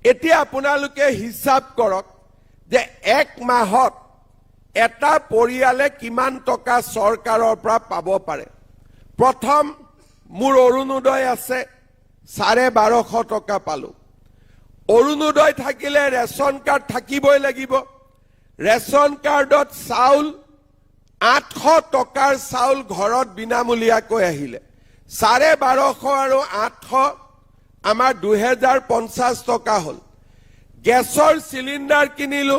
এতিয়া আপোনালোকে হিসাব কৰক যে এক মাহত এটা পৰিয়ালে কিমান টকা চৰকাৰৰ পৰা পাব পাৰে। প্ৰথম মোৰ অৰুণোদয় আছে 1250 টকা পালো। অৰুণোদয় থাকিলে ৰেশন কাৰ্ড থাকিবই লাগিব। ৰেশন কাৰ্ডত চাউল 800 টকাৰ চাউল ঘৰত বিনামূলীয়াকৈ আহিলে। 1250 আৰু 800 আমাৰ 2050 টকা হল। গেছৰ চিলিণ্ডাৰ কিনিলো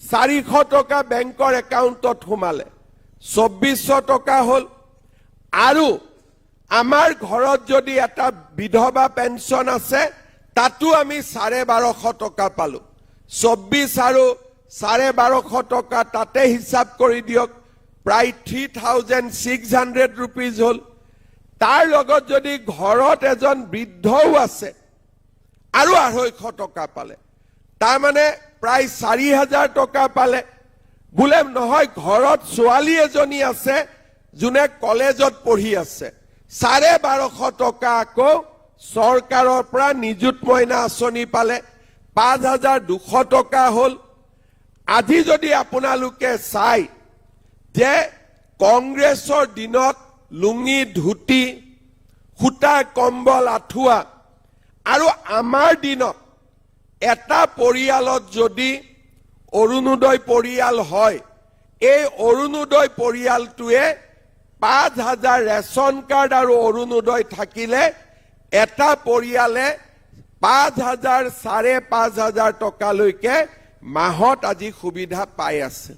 400 টকা বেংকৰ একাউণ্টত সোমালে 2400 টকা হল। আৰু আমাৰ ঘৰত যদি এটা বিধৱা পেঞ্চন আছে তাতো আমি 1250 টকা পালো। 24 আৰু 1250 টকা তাতে হিসাব কৰি দিয়ক, প্ৰায় 3600 rupees হল। তাৰ লগত যদি ঘৰত এজন বৃদ্ধও আছে আৰু 250 টকা পালে, তাৰ মানে প্ৰায় 4000 টকা পালে। বোলে নহয় ঘৰত ছোৱালী এজনী আছে যোনে কলেজত পঢ়ি আছে, 1250 টকা আকৌ চৰকাৰৰ পৰা নিযুত মইনা আঁচনি পালে, 5200 টকা হল। আজি যদি আপোনালোকে চাই যে কংগ্ৰেছৰ দিনত লুঙি ধুতি সূতা কম্বল আঁঠুৱা, আৰু আমাৰ দিনত এটা পৰিয়ালত যদি অৰুণোদয় পৰিয়াল হয়, এই অৰুণোদয় পৰিয়ালটোৱে 5000 ৰেশন কাৰ্ড আৰু অৰুণোদয় থাকিলে এটা পৰিয়ালে 5000 5500 টকালৈকে মাহত আজি সুবিধা পাই আছে।